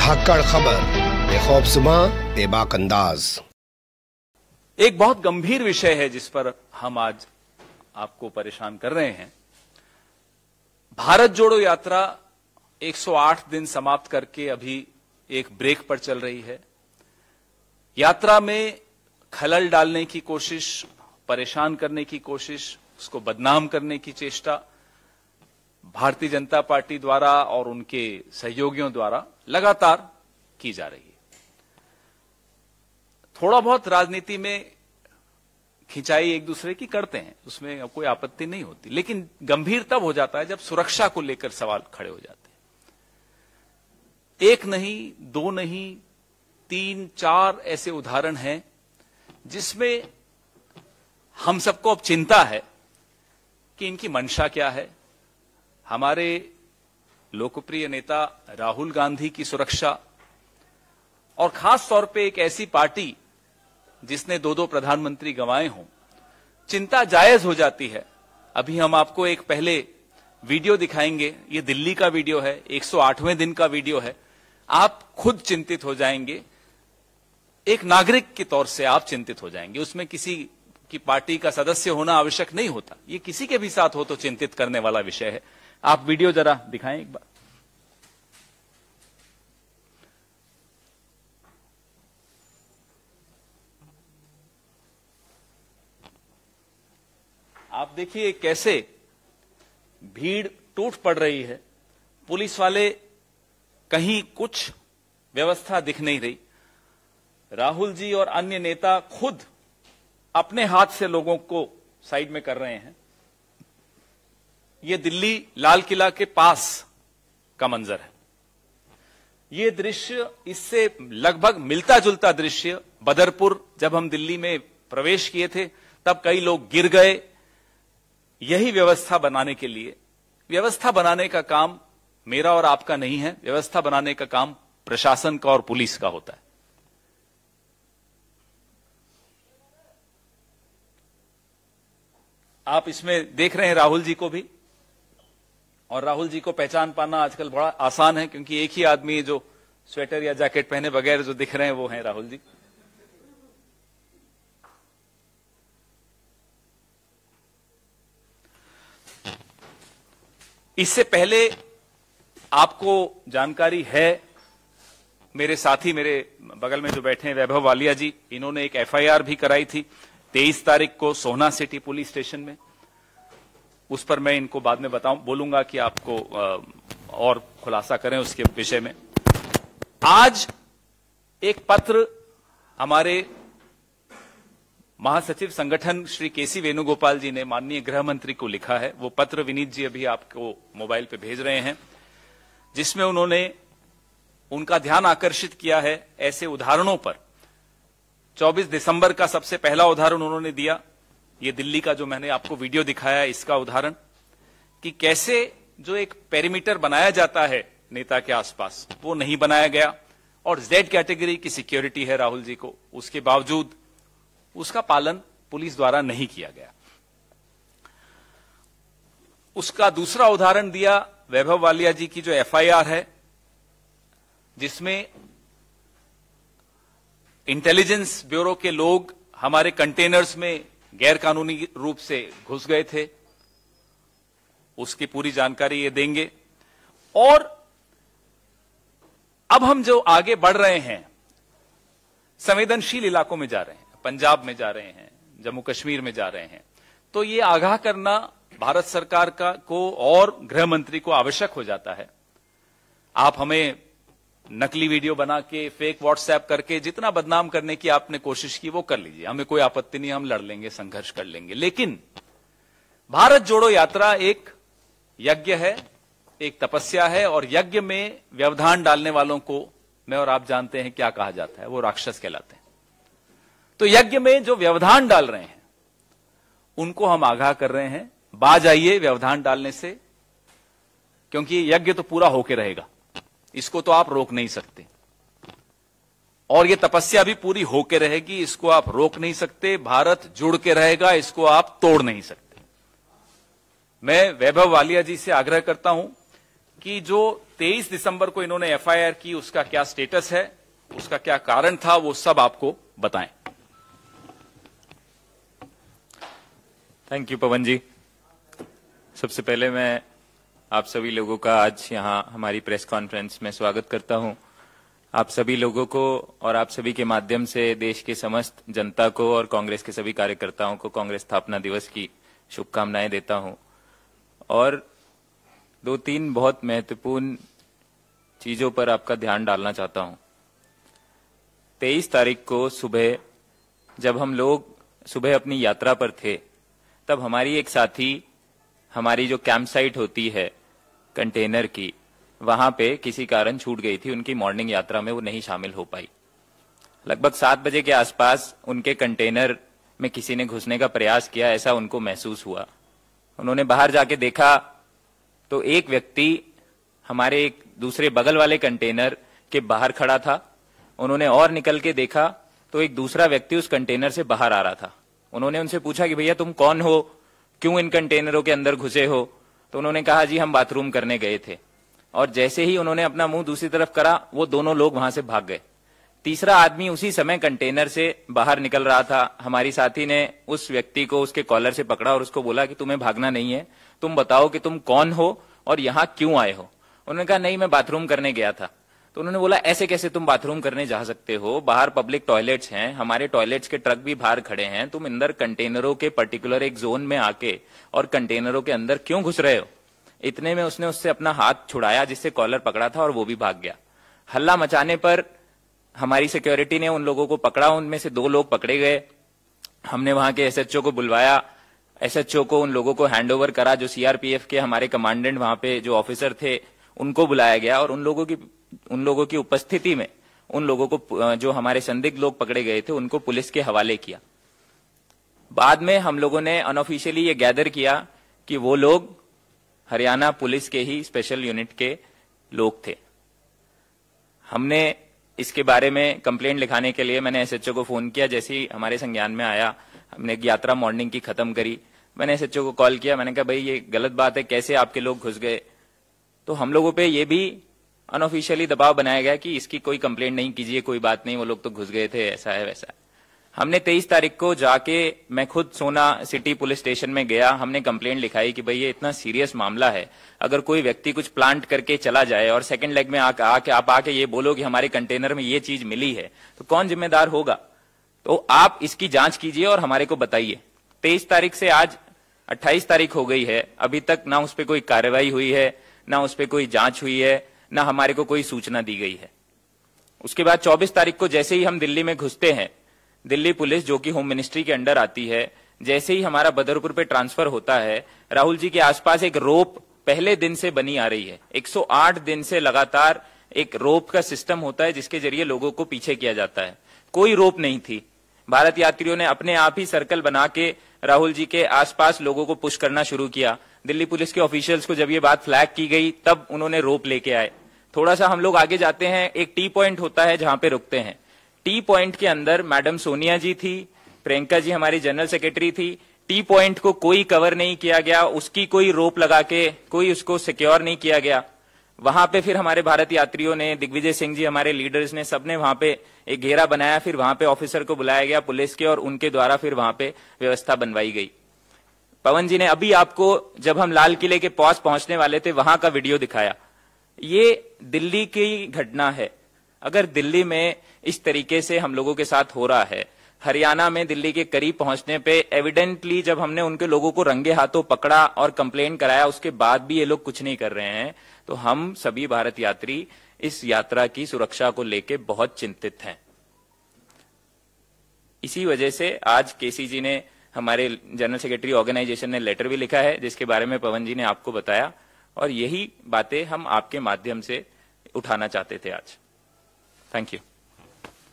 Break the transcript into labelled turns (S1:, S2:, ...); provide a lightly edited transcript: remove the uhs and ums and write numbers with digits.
S1: धाकड़ खबर, बेखौफज़ुमा बेबाक अंदाज।
S2: एक बहुत गंभीर विषय है जिस पर हम आज आपको परेशान कर रहे हैं। भारत जोड़ो यात्रा 108 दिन समाप्त करके अभी एक ब्रेक पर चल रही है। यात्रा में खलल डालने की कोशिश, परेशान करने की कोशिश, उसको बदनाम करने की चेष्टा भारतीय जनता पार्टी द्वारा और उनके सहयोगियों द्वारा लगातार की जा रही है। थोड़ा बहुत राजनीति में खिंचाई एक दूसरे की करते हैं, उसमें कोई आपत्ति नहीं होती, लेकिन गंभीर तब हो जाता है जब सुरक्षा को लेकर सवाल खड़े हो जाते हैं। एक नहीं, दो नहीं, 3, 4 ऐसे उदाहरण हैं जिसमें हम सबको अब चिंता है कि इनकी मंशा क्या है। हमारे लोकप्रिय नेता राहुल गांधी की सुरक्षा, और खास तौर पे एक ऐसी पार्टी जिसने 2 प्रधानमंत्री गंवाए हों, चिंता जायज हो जाती है। अभी हम आपको एक पहले वीडियो दिखाएंगे, ये दिल्ली का वीडियो है, 108वें दिन का वीडियो है। आप खुद चिंतित हो जाएंगे, एक नागरिक के तौर से आप चिंतित हो जाएंगे। उसमें किसी की पार्टी का सदस्य होना आवश्यक नहीं होता, ये किसी के भी साथ हो तो चिंतित करने वाला विषय है। आप वीडियो जरा दिखाएं एक बार। आप देखिए कैसे भीड़ टूट पड़ रही है। पुलिस वाले, कहीं कुछ व्यवस्था दिख नहीं रही। राहुल जी और अन्य नेता खुद अपने हाथ से लोगों को साइड में कर रहे हैं। यह दिल्ली लाल किला के पास का मंजर है। यह दृश्य इससे लगभग मिलता जुलता दृश्य बदरपुर, जब हम दिल्ली में प्रवेश किए थे तब कई लोग गिर गए। यही व्यवस्था बनाने के लिए, व्यवस्था बनाने का काम मेरा और आपका नहीं है, व्यवस्था बनाने का काम प्रशासन का और पुलिस का होता है। आप इसमें देख रहे हैं राहुल जी को भी, और राहुल जी को पहचान पाना आजकल बड़ा आसान है, क्योंकि एक ही आदमी जो स्वेटर या जैकेट पहने बगैर जो दिख रहे हैं वो हैं राहुल जी। इससे पहले आपको जानकारी है, मेरे साथी, मेरे बगल में जो बैठे हैं वैभव वालिया जी, इन्होंने एक एफआईआर भी कराई थी 23 तारीख को सोहना सिटी पुलिस स्टेशन में। उस पर मैं इनको बाद में बोलूंगा कि आपको और खुलासा करें उसके विषय में। आज एक पत्र हमारे महासचिव संगठन श्री केसी वेणुगोपाल जी ने माननीय गृह मंत्री को लिखा है। वो पत्र विनीत जी अभी आपको मोबाइल पे भेज रहे हैं, जिसमें उन्होंने उनका ध्यान आकर्षित किया है ऐसे उदाहरणों पर। 24 दिसंबर का सबसे पहला उदाहरण उन्होंने दिया, ये दिल्ली का जो मैंने आपको वीडियो दिखाया इसका उदाहरण, कि कैसे जो एक पेरीमीटर बनाया जाता है नेता के आसपास वो नहीं बनाया गया, और Z कैटेगरी की सिक्योरिटी है राहुल जी को, उसके बावजूद उसका पालन पुलिस द्वारा नहीं किया गया। उसका दूसरा उदाहरण दिया वैभव वालिया जी की जो एफआईआर है, जिसमें इंटेलिजेंस ब्यूरो के लोग हमारे कंटेनर्स में गैरकानूनी रूप से घुस गए थे, उसकी पूरी जानकारी ये देंगे। और अब हम जो आगे बढ़ रहे हैं, संवेदनशील इलाकों में जा रहे हैं, पंजाब में जा रहे हैं, जम्मू कश्मीर में जा रहे हैं, तो ये आगाह करना भारत सरकार को और गृह मंत्री को आवश्यक हो जाता है। आप हमें नकली वीडियो बना के, फेक व्हाट्सएप करके जितना बदनाम करने की आपने कोशिश की वो कर लीजिए, हमें कोई आपत्ति नहीं, हम लड़ लेंगे, संघर्ष कर लेंगे। लेकिन भारत जोड़ो यात्रा एक यज्ञ है, एक तपस्या है, और यज्ञ में व्यवधान डालने वालों को मैं और आप जानते हैं क्या कहा जाता है, वो राक्षस कहलाते हैं। तो यज्ञ में जो व्यवधान डाल रहे हैं उनको हम आगाह कर रहे हैं, बाज आइए व्यवधान डालने से, क्योंकि यज्ञ तो पूरा होके रहेगा, इसको तो आप रोक नहीं सकते, और ये तपस्या भी पूरी होके रहेगी, इसको आप रोक नहीं सकते। भारत जुड़ के रहेगा, इसको आप तोड़ नहीं सकते। मैं वैभव वालिया जी से आग्रह करता हूं कि जो 23 दिसंबर को इन्होंने एफआईआर की, उसका क्या स्टेटस है, उसका क्या कारण था, वो सब आपको बताएं।
S3: थैंक यू पवन जी। सबसे पहले मैं आप सभी लोगों का आज यहां हमारी प्रेस कॉन्फ्रेंस में स्वागत करता हूं। आप सभी लोगों को और आप सभी के माध्यम से देश के समस्त जनता को और कांग्रेस के सभी कार्यकर्ताओं को कांग्रेस स्थापना दिवस की शुभकामनाएं देता हूं। और 2-3 बहुत महत्वपूर्ण चीजों पर आपका ध्यान डालना चाहता हूं। 23 तारीख को सुबह जब हम लोग सुबह अपनी यात्रा पर थे, तब हमारी एक साथी हमारी जो कैंप साइट होती है कंटेनर की, वहां पे किसी कारण छूट गई थी। उनकी मॉर्निंग यात्रा में वो नहीं शामिल हो पाई। लगभग 7 बजे के आसपास उनके कंटेनर में किसी ने घुसने का प्रयास किया, ऐसा उनको महसूस हुआ। उन्होंने बाहर जाके देखा तो एक व्यक्ति हमारे एक दूसरे बगल वाले कंटेनर के बाहर खड़ा था। उन्होंने और निकल के देखा तो एक दूसरा व्यक्ति उस कंटेनर से बाहर आ रहा था। उन्होंने उनसे पूछा कि भैया तुम कौन हो, क्यों इन कंटेनरों के अंदर घुसे हो? तो उन्होंने कहा जी हम बाथरूम करने गए थे। और जैसे ही उन्होंने अपना मुंह दूसरी तरफ करा, वो दोनों लोग वहां से भाग गए। तीसरा आदमी उसी समय कंटेनर से बाहर निकल रहा था। हमारी साथी ने उस व्यक्ति को उसके कॉलर से पकड़ा और उसको बोला कि तुम्हें भागना नहीं है, तुम बताओ कि तुम कौन हो और यहां क्यों आए हो। उन्होंने कहा नहीं मैं बाथरूम करने गया था। तो उन्होंने बोला ऐसे कैसे तुम बाथरूम करने जा सकते हो, बाहर पब्लिक टॉयलेट्स हैं, हमारे टॉयलेट्स के ट्रक भी बाहर खड़े हैं, तुम अंदर कंटेनरों के पर्टिकुलर एक जोन में आके और कंटेनरों के अंदर क्यों घुस रहे हो? इतने में उसने उससे अपना हाथ छुड़ाया जिससे कॉलर पकड़ा था और वो भी भाग गया। हल्ला मचाने पर हमारी सिक्योरिटी ने उन लोगों को पकड़ा। उनमें से 2 लोग पकड़े गए। हमने वहां के एसएचओ को बुलवाया। एसएचओ को उन लोगों को हैंडओवर करा। जो सीआरपीएफ के हमारे कमांडेंट वहां पे जो ऑफिसर थे उनको बुलाया गया और उन लोगों की उपस्थिति में उन लोगों को, जो हमारे संदिग्ध लोग पकड़े गए थे, उनको पुलिस के हवाले किया। बाद में हम लोगों ने अनऑफिशियली ये गैदर किया कि वो लोग हरियाणा पुलिस के ही स्पेशल यूनिट के लोग थे। हमने इसके बारे में कंप्लेंट लिखाने के लिए मैंने एसएचओ को फोन किया। जैसे ही हमारे संज्ञान में आया, हमने यात्रा मॉर्निंग की खत्म करी, मैंने एसएचओ को कॉल किया। मैंने कहा भाई ये गलत बात है, कैसे आपके लोग घुस गए? तो हम लोगों पे ये भी अनऑफिशियली दबाव बनाया गया कि इसकी कोई कंप्लेंट नहीं कीजिए, कोई बात नहीं, वो लोग तो घुस गए थे, ऐसा है वैसा है। हमने 23 तारीख को जाके मैं खुद सोना सिटी पुलिस स्टेशन में गया। हमने कंप्लेंट लिखाई कि भाई ये इतना सीरियस मामला है, अगर कोई व्यक्ति कुछ प्लांट करके चला जाए और सेकंड लेग में आप आके ये बोलो कि हमारे कंटेनर में ये चीज मिली है, तो कौन जिम्मेदार होगा? तो आप इसकी जांच कीजिए और हमारे को बताइए। 23 तारीख से आज 28 तारीख हो गई है, अभी तक ना उस पर कोई कार्रवाई हुई है, ना उस पर कोई जांच हुई है, ना हमारे को कोई सूचना दी गई है। उसके बाद 24 तारीख को जैसे ही हम दिल्ली में घुसते हैं, दिल्ली पुलिस जो कि होम मिनिस्ट्री के अंडर आती है, जैसे ही हमारा बदरपुर पे ट्रांसफर होता है, राहुल जी के आसपास एक रोप पहले दिन से बनी आ रही है। 108 दिन से लगातार एक रोप का सिस्टम होता है जिसके जरिए लोगों को पीछे किया जाता है। कोई रोप नहीं थी। भारत यात्रियों ने अपने आप ही सर्कल बना के राहुल जी के आसपास लोगों को पुश करना शुरू किया। दिल्ली पुलिस के ऑफिशियल्स को जब ये बात फ्लैग की गई तब उन्होंने रोप लेके आए। थोड़ा सा हम लोग आगे जाते हैं, एक टी पॉइंट होता है जहां पे रुकते हैं। टी पॉइंट के अंदर मैडम सोनिया जी थी, प्रियंका जी हमारी जनरल सेक्रेटरी थी। टी पॉइंट को कोई कवर नहीं किया गया, उसकी कोई रोप लगा के कोई उसको सिक्योर नहीं किया गया। वहां पे फिर हमारे भारत यात्रियों ने, दिग्विजय सिंह जी हमारे लीडर्स ने, सबने वहां पे एक घेरा बनाया। फिर वहां पे ऑफिसर को बुलाया गया पुलिस के और उनके द्वारा फिर वहां पे व्यवस्था बनवाई गई। पवन जी ने अभी आपको जब हम लाल किले के पास पहुंचने वाले थे वहां का वीडियो दिखाया। ये दिल्ली की घटना है। अगर दिल्ली में इस तरीके से हम लोगों के साथ हो रहा है, हरियाणा में दिल्ली के करीब पहुंचने पे एविडेंटली जब हमने उनके लोगों को रंगे हाथों पकड़ा और कंप्लेंट कराया, उसके बाद भी ये लोग कुछ नहीं कर रहे हैं, तो हम सभी भारत यात्री इस यात्रा की सुरक्षा को लेकर बहुत चिंतित हैं। इसी वजह से आज केसी जी ने, हमारे जनरल सेक्रेटरी ऑर्गेनाइजेशन ने लेटर भी लिखा है जिसके बारे में पवन जी ने आपको बताया, और यही बातें हम आपके माध्यम से उठाना चाहते थे आज। Thank you.